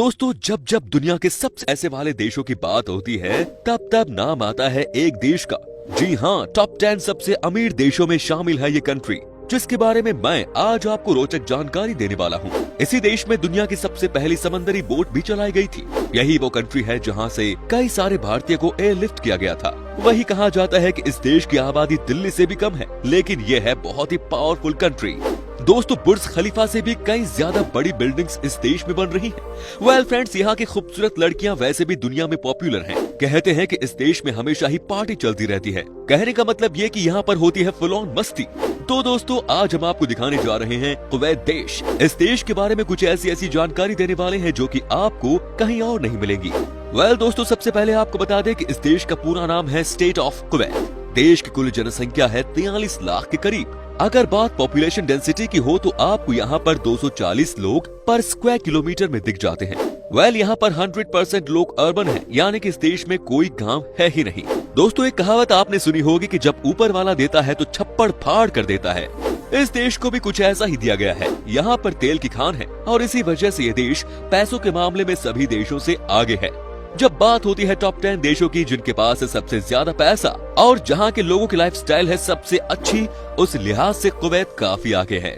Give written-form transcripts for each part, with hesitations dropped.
दोस्तों जब जब दुनिया के सबसे पैसे वाले देशों की बात होती है तब तब नाम आता है एक देश का। जी हाँ, टॉप 10 सबसे अमीर देशों में शामिल है ये कंट्री, जिसके बारे में मैं आज आपको रोचक जानकारी देने वाला हूँ। इसी देश में दुनिया की सबसे पहली समंदरी बोट भी चलाई गई थी। यही वो कंट्री है जहाँ से कई सारे भारतीय को एयरलिफ्ट किया गया था। वही कहा जाता है कि इस देश की आबादी दिल्ली से भी कम है, लेकिन ये है बहुत ही पावरफुल कंट्री। दोस्तों बुर्ज खलीफा से भी कई ज्यादा बड़ी बिल्डिंग्स इस देश में बन रही हैं। वेल फ्रेंड्स, यहाँ की खूबसूरत लड़कियां वैसे भी दुनिया में पॉपुलर हैं। कहते हैं कि इस देश में हमेशा ही पार्टी चलती रहती है। कहने का मतलब ये कि यहाँ पर होती है फुल ऑन मस्ती। तो दोस्तों आज हम आपको दिखाने जा रहे हैं कुवैत देश। इस देश के बारे में कुछ ऐसी जानकारी देने वाले हैं जो कि आपको कहीं और नहीं मिलेगी। वेल दोस्तों, सबसे पहले आपको बता दें कि इस देश का पूरा नाम है स्टेट ऑफ कुवैत। देश की कुल जनसंख्या है 43 लाख के करीब। अगर बात पॉपुलेशन डेंसिटी की हो तो आपको यहाँ पर 240 लोग पर स्क्वायर किलोमीटर में दिख जाते हैं। वेल यहाँ पर 100% लोग अर्बन हैं, यानी कि इस देश में कोई गांव है ही नहीं। दोस्तों एक कहावत आपने सुनी होगी कि जब ऊपर वाला देता है तो छप्पड़ फाड़ कर देता है। इस देश को भी कुछ ऐसा ही दिया गया है। यहाँ पर तेल की खान है और इसी वजह से ये देश पैसों के मामले में सभी देशों से आगे है। जब बात होती है टॉप 10 देशों की जिनके पास है सबसे ज्यादा पैसा और जहां के लोगों की लाइफस्टाइल है सबसे अच्छी, उस लिहाज से कुवैत काफी आगे है।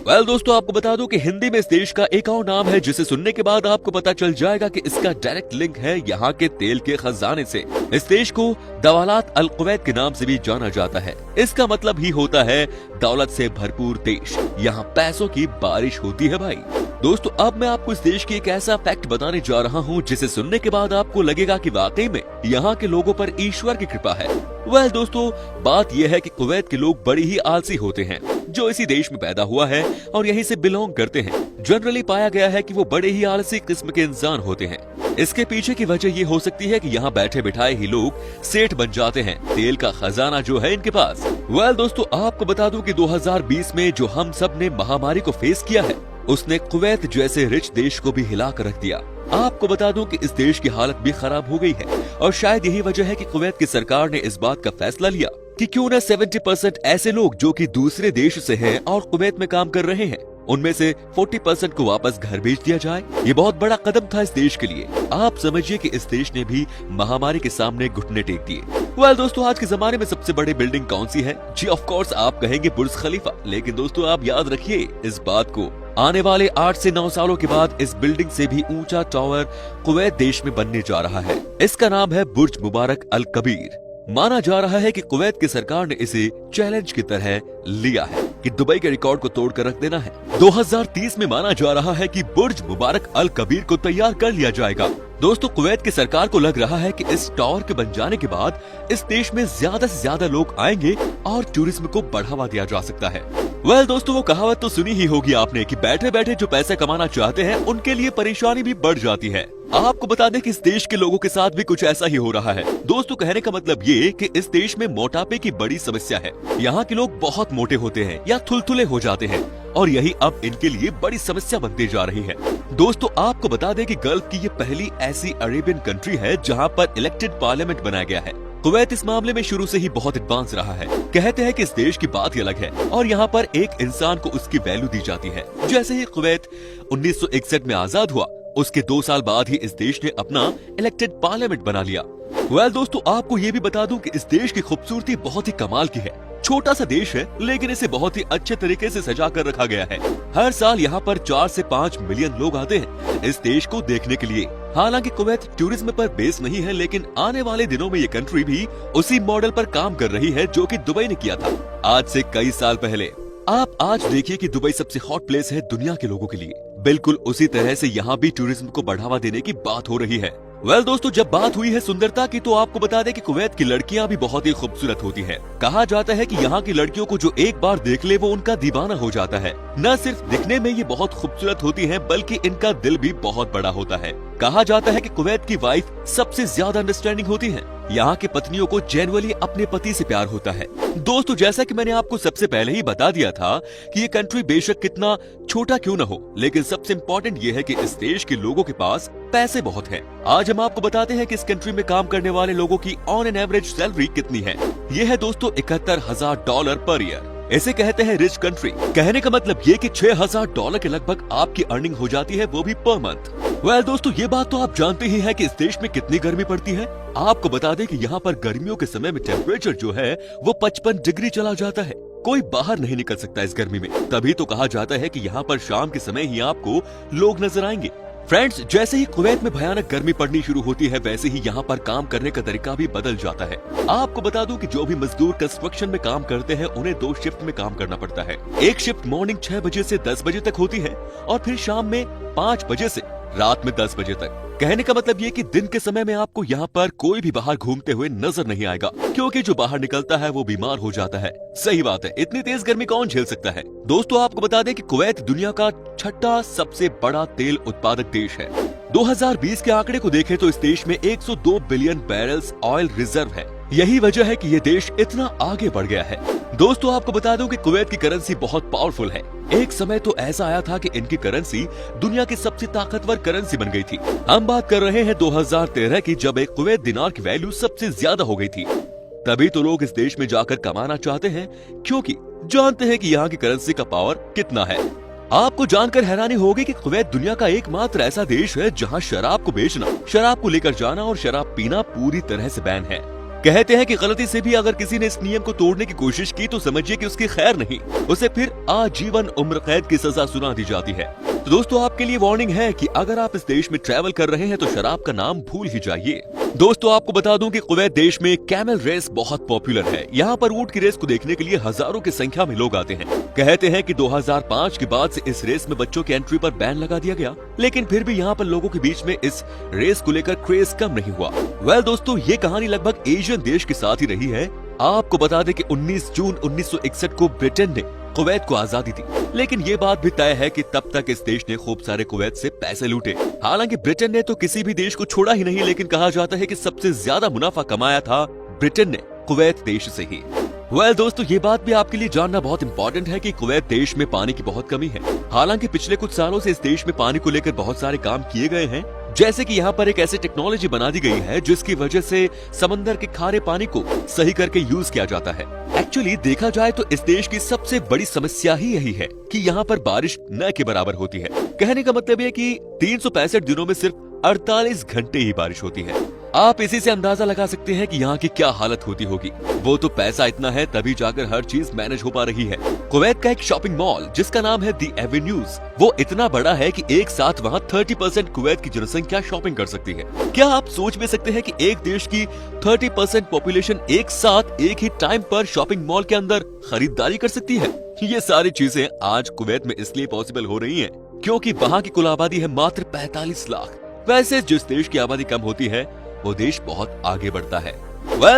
वेल दोस्तों आपको बता दूं कि हिंदी में इस देश का एक और नाम है जिसे सुनने के बाद आपको पता चल जाएगा कि इसका डायरेक्ट लिंक है यहाँ के तेल के खजाने से। इस देश को दवालात अल कुवैत के नाम से भी जाना जाता है। इसका मतलब ही होता है दौलत से भरपूर देश। यहाँ पैसों की बारिश होती है भाई। दोस्तों अब मैं आपको इस देश की एक ऐसा फैक्ट बताने जा रहा हूँ जिसे सुनने के बाद आपको लगेगा कि वाकई में यहाँ के लोगों पर ईश्वर की कृपा है। वेल दोस्तों बात यह है कि कुवैत के लोग बड़ी ही आलसी होते हैं, जो इसी देश में पैदा हुआ है और यहीं से बिलोंग करते हैं। जनरली पाया गया है कि वो बड़े ही आलसी किस्म के इंसान होते हैं। इसके पीछे की वजह ये हो सकती है कि यहाँ बैठे बिठाए ही लोग सेठ बन जाते हैं। तेल का खजाना जो है इनके पास। वेल दोस्तों आपको बता दूं कि 2020 में जो हम सब ने महामारी को फेस किया है उसने कुवैत जैसे रिच देश को भी हिला कर रख दिया। आपको बता दूं कि इस देश की हालत भी खराब हो गई है और शायद यही वजह है कि कुवैत की सरकार ने इस बात का फैसला लिया कि क्यों न 70% ऐसे लोग जो कि दूसरे देश से हैं और कुवैत में काम कर रहे हैं, उनमें से 40% को वापस घर भेज दिया जाए। ये बहुत बड़ा कदम था इस देश के लिए। आप समझिए कि इस देश ने भी महामारी के सामने घुटने टेक दिए। वेल दोस्तों आज के जमाने में सबसे बड़ी बिल्डिंग कौन सी है? जी ऑफ कोर्स आप कहेंगे बुर्ज खलीफा, लेकिन दोस्तों आप याद रखिए इस बात को, आने वाले 8 से 9 सालों के बाद इस बिल्डिंग से भी ऊंचा टावर कुवैत देश में बनने जा रहा है। इसका नाम है बुर्ज मुबारक अल कबीर। माना जा रहा है कि कुवैत की सरकार ने इसे चैलेंज की तरह लिया है कि दुबई के रिकॉर्ड को तोड़कर रख देना है। 2030 में माना जा रहा है कि बुर्ज मुबारक अल कबीर को तैयार कर लिया जाएगा। दोस्तों कुवैत की सरकार को लग रहा है कि इस टावर के बन जाने के बाद इस देश में ज्यादा से ज्यादा लोग आएंगे और टूरिज्म को बढ़ावा दिया जा सकता है। वेल दोस्तों वो कहावत तो सुनी ही होगी आपने कि बैठे बैठे जो पैसे कमाना चाहते हैं उनके लिए परेशानी भी बढ़ जाती है। आपको बता दें कि इस देश के लोगों के साथ भी कुछ ऐसा ही हो रहा है। दोस्तों कहने का मतलब ये कि इस देश में मोटापे की बड़ी समस्या है। यहाँ के लोग बहुत मोटे होते हैं या थुलथुले हो जाते हैं और यही अब इनके लिए बड़ी समस्या बनती जा रही है। दोस्तों आपको बता दें कि गल्फ की ये पहली ऐसी अरेबियन कंट्री है जहाँ पर इलेक्टेड पार्लियामेंट बनाया गया है। कुवैत इस मामले में शुरू से ही बहुत एडवांस रहा है। कहते हैं कि इस देश की बात ही अलग है और यहाँ पर एक इंसान को उसकी वैल्यू दी जाती है। जैसे ही कुवैत 1961 में आजाद हुआ, उसके 2 साल बाद ही इस देश ने अपना इलेक्टेड पार्लियामेंट बना लिया। वेल दोस्तों आपको ये भी बता दूं कि इस देश की खूबसूरती बहुत ही कमाल की है। छोटा सा देश है लेकिन इसे बहुत ही अच्छे तरीके से सजा कर रखा गया है। हर साल यहाँ पर 4 से 5 मिलियन लोग आते हैं इस देश को देखने के लिए। हालांकि कुवैत टूरिज्म पर बेस नहीं है, लेकिन आने वाले दिनों में ये कंट्री भी उसी मॉडल पर काम कर रही है जो कि दुबई ने किया था आज से कई साल पहले। आप आज देखिए कि दुबई सबसे हॉट प्लेस है दुनिया के लोगों के लिए। बिल्कुल उसी तरह से यहाँ भी टूरिज्म को बढ़ावा देने की बात हो रही है। वेल दोस्तों जब बात हुई है सुंदरता की तो आपको बता दें कि कुवैत की लड़कियां भी बहुत ही खूबसूरत होती हैं। कहा जाता है कि यहाँ की लड़कियों को जो एक बार देख ले वो उनका दीवाना हो जाता है। न सिर्फ दिखने में ये बहुत खूबसूरत होती हैं, बल्कि इनका दिल भी बहुत बड़ा होता है। कहा जाता है कि कुवैत की वाइफ सबसे ज्यादा अंडरस्टैंडिंग होती है। यहाँ की पत्नियों को जेन्युइनली अपने पति से प्यार होता है। दोस्तों जैसा कि मैंने आपको सबसे पहले ही बता दिया था कि ये कंट्री बेशक कितना छोटा क्यों न हो, लेकिन सबसे इम्पोर्टेंट ये है कि इस देश के लोगों के पास पैसे बहुत हैं। आज हम आपको बताते हैं कि इस कंट्री में काम करने वाले लोगों की ऑन एन एवरेज सैलरी कितनी है। ये है दोस्तों $71,000 पर ईयर। इसे कहते हैं रिच कंट्री। कहने का मतलब ये कि $6,000 के लगभग आपकी अर्निंग हो जाती है, वो भी पर मंथ। दोस्तों, ये बात तो आप जानते ही हैं कि इस देश में कितनी गर्मी पड़ती है। आपको बता दें कि यहाँ पर गर्मियों के समय में टेम्परेचर जो है वो 55 डिग्री चला जाता है। कोई बाहर नहीं निकल सकता इस गर्मी में। तभी तो कहा जाता है कि यहाँ पर शाम के समय ही आपको लोग नजर आएंगे। फ्रेंड्स, जैसे ही कुवैत में भयानक गर्मी पड़नी शुरू होती है, वैसे ही यहाँ पर काम करने का तरीका भी बदल जाता है। आपको बता दूं कि जो भी मजदूर कंस्ट्रक्शन में काम करते हैं, उन्हें 2 शिफ्ट में काम करना पड़ता है। एक शिफ्ट मॉर्निंग 6 बजे से 10 बजे तक होती है और फिर शाम में 5 बजे से रात में 10 बजे तक। कहने का मतलब ये कि दिन के समय में आपको यहाँ पर कोई भी बाहर घूमते हुए नजर नहीं आएगा, क्योंकि जो बाहर निकलता है वो बीमार हो जाता है। सही बात है, इतनी तेज गर्मी कौन झेल सकता है। दोस्तों, आपको बता दें कि कुवैत दुनिया का 6ठा सबसे बड़ा तेल उत्पादक देश है। 2020 के आंकड़े को देखें तो इस देश में 102 बिलियन बैरल्स ऑयल रिजर्व है। यही वजह है कि ये देश इतना आगे बढ़ गया है। दोस्तों, आपको बता दूं कि कुवैत की करेंसी बहुत पावरफुल है। एक समय तो ऐसा आया था कि इनकी करेंसी दुनिया की सबसे ताकतवर करेंसी बन गई थी। हम बात कर रहे हैं 2013 की, जब एक कुवैत दिनार की वैल्यू सबसे ज्यादा हो गई थी। तभी तो लोग इस देश में जाकर कमाना चाहते हैं, क्योंकि जानते हैं कि यहाँ की करेंसी का पावर कितना है। आपको जानकर हैरानी होगी कि कुवैत दुनिया का एकमात्र ऐसा देश है जहाँ शराब को बेचना, शराब को लेकर जाना और शराब पीना पूरी तरह से बैन है। कहते हैं कि गलती से भी अगर किसी ने इस नियम को तोड़ने की कोशिश की तो समझिए कि उसकी खैर नहीं, उसे फिर आजीवन उम्र कैद की सजा सुना दी जाती है। तो दोस्तों, आपके लिए वार्निंग है कि अगर आप इस देश में ट्रैवल कर रहे हैं तो शराब का नाम भूल ही जाइए। दोस्तों, आपको बता दूं कि कुवैत देश में कैमल रेस बहुत पॉपुलर है। यहाँ पर ऊंट की रेस को देखने के लिए हजारों की संख्या में लोग आते हैं। कहते हैं कि 2005 के बाद से इस रेस में बच्चों की एंट्री पर बैन लगा दिया गया, लेकिन फिर भी यहाँ पर लोगों के बीच में इस रेस को लेकर क्रेज कम नहीं हुआ। दोस्तों, ये कहानी लगभग एशियन देश के साथ ही रही है। आपको बता दें कि 19 जून 1961 को ब्रिटेन ने कुवैत को आजादी दी, लेकिन ये बात भी तय है कि तब तक इस देश ने खूब सारे कुवैत से पैसे लूटे। हालांकि ब्रिटेन ने तो किसी भी देश को छोड़ा ही नहीं, लेकिन कहा जाता है कि सबसे ज्यादा मुनाफा कमाया था ब्रिटेन ने कुवैत देश से ही। दोस्तों, ये बात भी आपके लिए जानना बहुत इंपॉर्टेंट है कि कुवैत देश में पानी की बहुत कमी है। हालांकि पिछले कुछ सालों से इस देश में पानी को लेकर बहुत सारे काम किए गए हैं, जैसे कि यहाँ पर एक ऐसी टेक्नोलॉजी बना दी गई है जिसकी वजह से समंदर के खारे पानी को सही करके यूज किया जाता है। एक्चुअली देखा जाए तो इस देश की सबसे बड़ी समस्या ही यही है कि यहाँ पर बारिश न के बराबर होती है। कहने का मतलब है कि 365 दिनों में सिर्फ 48 घंटे ही बारिश होती है। आप इसी से अंदाजा लगा सकते हैं कि यहाँ की क्या हालत होती होगी। वो तो पैसा इतना है तभी जाकर हर चीज मैनेज हो पा रही है। कुवैत का एक शॉपिंग मॉल जिसका नाम है दी एवेन्यूज, वो इतना बड़ा है कि एक साथ वहाँ 30% कुवैत की जनसंख्या शॉपिंग कर सकती है। क्या आप सोच भी सकते हैं कि एक देश की 30% पॉपुलेशन एक साथ एक ही टाइम पर शॉपिंग मॉल के अंदर खरीदारी कर सकती है? ये सारी चीजें आज कुवैत में इसलिए पॉसिबल हो रही है क्योंकि वहाँ की कुल आबादी है मात्र 45 लाख। वैसे जिस देश की आबादी कम होती है वो देश बहुत आगे बढ़ता है।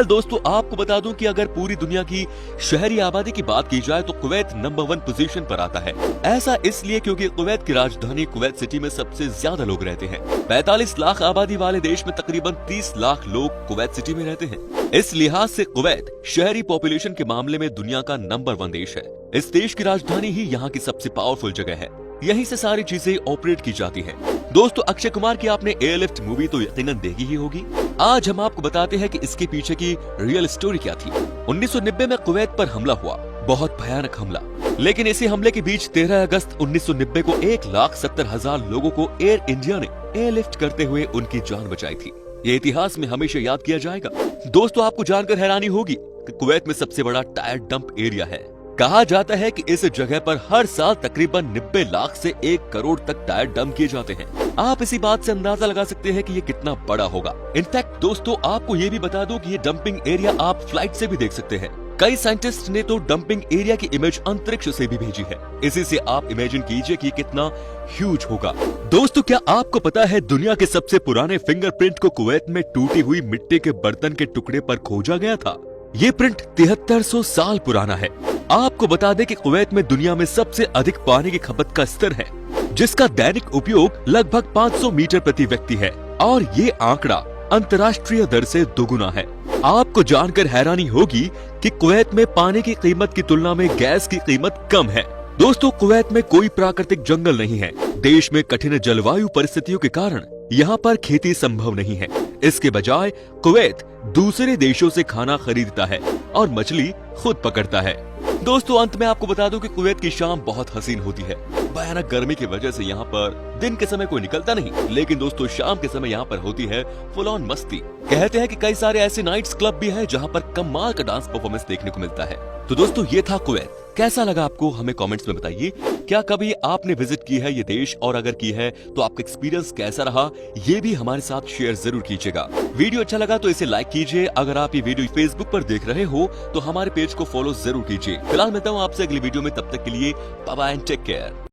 दोस्तों, आपको बता दूं कि अगर पूरी दुनिया की शहरी आबादी की बात की जाए तो कुवैत नंबर 1 पोजीशन पर आता है। ऐसा इसलिए क्योंकि कुवैत की राजधानी कुवैत सिटी में सबसे ज्यादा लोग रहते हैं। 45 लाख आबादी वाले देश में तकरीबन 30 लाख लोग कुवैत सिटी में रहते हैं। इस लिहाज से कुवैत शहरी पॉपुलेशन के मामले में दुनिया का नंबर 1 देश है। इस देश की राजधानी ही यहाँ की सबसे पावरफुल जगह है। यहीं से सारी चीजें ऑपरेट की जाती हैं। दोस्तों, अक्षय कुमार की आपने एयरलिफ्ट मूवी तो यकीनन देखी ही होगी। आज हम आपको बताते हैं कि इसके पीछे की रियल स्टोरी क्या थी। 1990 में कुवैत पर हमला हुआ, बहुत भयानक हमला। लेकिन इसी हमले के बीच 13 अगस्त 1990 को 1,70,000 लोगों को एयर इंडिया ने एयरलिफ्ट करते हुए उनकी जान बचाई थी। ये इतिहास में हमेशा याद किया जाएगा। दोस्तों, आपको जानकर हैरानी होगी कि कुवैत में सबसे बड़ा टायर डंप एरिया है। कहा जाता है कि इस जगह पर हर साल तकरीबन 90 लाख से 1 करोड़ तक टायर डंप किए जाते हैं। आप इसी बात से अंदाजा लगा सकते हैं कि ये कितना बड़ा होगा। इनफैक्ट दोस्तों, आपको ये भी बता दूं कि ये डंपिंग एरिया आप फ्लाइट से भी देख सकते हैं। कई साइंटिस्ट ने तो डंपिंग एरिया की इमेज अंतरिक्ष से भी भेजी है। इसी से आप इमेजिन कीजिए कि कितना ह्यूज होगा। दोस्तों, क्या आपको पता है दुनिया के सबसे पुराने फिंगरप्रिंट को कुवैत में टूटी हुई मिट्टी के बर्तन के टुकड़े पर खोजा गया था? ये प्रिंट 7300 साल पुराना है। आपको बता दें कि कुवैत में दुनिया में सबसे अधिक पानी की खपत का स्तर है, जिसका दैनिक उपयोग लगभग 500 मीटर प्रति व्यक्ति है और ये आंकड़ा अंतर्राष्ट्रीय दर से दोगुना है। आपको जानकर हैरानी होगी कि कुवैत में पानी की कीमत की तुलना में गैस की कीमत कम है। दोस्तों, कुवैत में कोई प्राकृतिक जंगल नहीं है। देश में कठिन जलवायु परिस्थितियों के कारण यहाँ पर खेती संभव नहीं है। इसके बजाय कुवैत दूसरे देशों से खाना खरीदता है और मछली खुद पकड़ता है। दोस्तों, अंत में आपको बता दूं कि कुवैत की शाम बहुत हसीन होती है। भयानक गर्मी की वजह से यहाँ पर दिन के समय कोई निकलता नहीं, लेकिन दोस्तों शाम के समय यहाँ पर होती है फुल ऑन मस्ती। कहते हैं कि कई सारे ऐसे नाइट्स क्लब भी हैं जहाँ पर कमाल का डांस परफॉर्मेंस देखने को मिलता है। तो दोस्तों ये था कुवैत। कैसा लगा आपको हमें कमेंट्स में बताइए। क्या कभी आपने विजिट की है ये देश, और अगर की है तो आपका एक्सपीरियंस कैसा रहा ये भी हमारे साथ शेयर जरूर कीजिएगा। वीडियो अच्छा लगा तो इसे लाइक कीजिए। अगर आप ये वीडियो फेसबुक पर देख रहे हो तो हमारे पेज को फॉलो जरूर कीजिए। फिलहाल मिलता हूँ आपसे अगली वीडियो में, तब तक के लिए bye bye and take care.